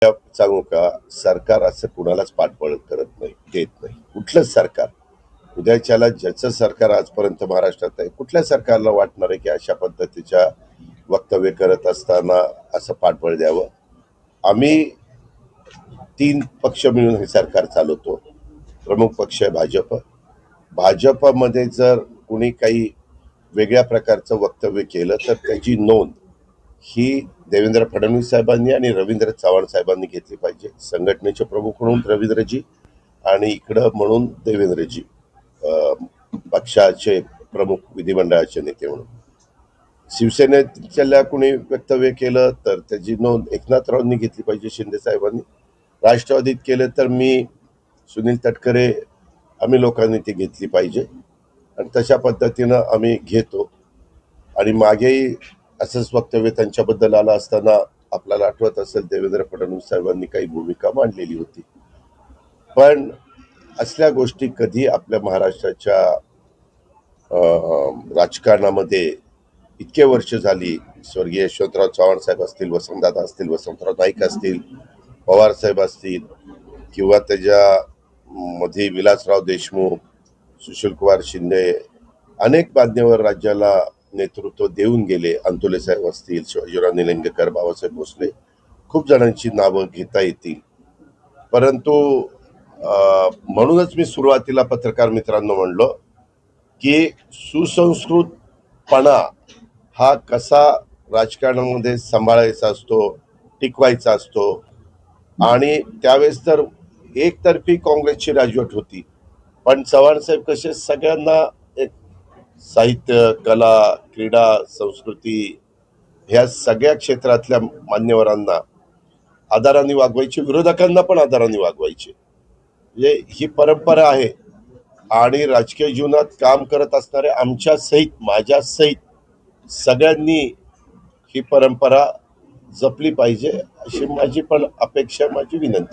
सांगू का, सरकार असं कुणालाच पाठबळ करत नाही, देत नाही. कुठलंच सरकार उद्याच्याला ज्याचं सरकार आजपर्यंत महाराष्ट्रात आहे, कुठल्या सरकारला वाटणार आहे की अशा पद्धतीच्या वक्तव्य करत असताना असं पाठबळ द्यावं. आम्ही 3 पक्ष मिळून हे सरकार चालवतो. प्रमुख पक्ष आहे भाजप. भाजपमध्ये जर कुणी काही वेगळ्या प्रकारचं वक्तव्य केलं तर त्याची नोंद ही देवेंद्र फडणवीस साहेबांनी आणि रवींद्र चव्हाण साहेबांनी घेतली पाहिजे. संघटनेचे प्रमुख म्हणून रवींद्रजी आणि इकडं म्हणून देवेंद्रजी, पक्षाचे प्रमुख विधिमंडळाचे नेते म्हणून. शिवसेनेच्या कुणी वक्तव्य केलं तर त्याची नोंद एकनाथरावांनी घेतली पाहिजे, शिंदे साहेबांनी. राष्ट्रवादीत केलं तर मी, सुनील तटकरे, आम्ही लोकांनी ती घेतली पाहिजे आणि तशा पद्धतीनं आम्ही घेतो. आणि मागेही असंच वक्तव्य त्यांच्याबद्दल आलं असताना आपल्याला आठवत असेल देवेंद्र फडणवीस साहेबांनी काही भूमिका मांडलेली होती. पण असल्या गोष्टी कधी आपल्या महाराष्ट्राच्या राजकारणामध्ये इतके वर्ष झाली, स्वर्गीय यशवंतराव चव्हाण साहेब असतील, वसंतदादा असतील, वसंतराव नाईक असतील, पवार साहेब असतील, किंवा त्याच्यामध्ये विलासराव देशमुख, सुशीलकुमार शिंदे, अनेक मान्यवर राज्याला नेतृत्व देऊन गेले. अंतुले साहेब असतील, शिवाजीराव निलंगेकर, बाबासाहेब भोसले, खूप जणांची नावं घेता येतील. परंतु म्हणूनच मी सुरुवातीला पत्रकार मित्रांनो म्हणलो की सुसंस्कृतपणा हा कसा राजकारणामध्ये सांभाळायचा असतो, टिकवायचा असतो. आणि त्यावेळेस तर एकतर्फी काँग्रेसची राजवट होती, पण चव्हाण साहेब कसे सगळ्यांना एक साहित्य, कला, क्रीडा, संस्कृती ह्या सगळ्या क्षेत्रातल्या मान्यवरांना आदराने वागवायचे, विरोधकांना पण आदराने वागवायचे. म्हणजे ही परंपरा आहे. आणि राजकीय जीवनात काम करत असणाऱ्या आमच्या सहित, माझ्या सहित सगळ्यांनी ही परंपरा जपली पाहिजे, अशी माझी पण अपेक्षा, माझी विनंती.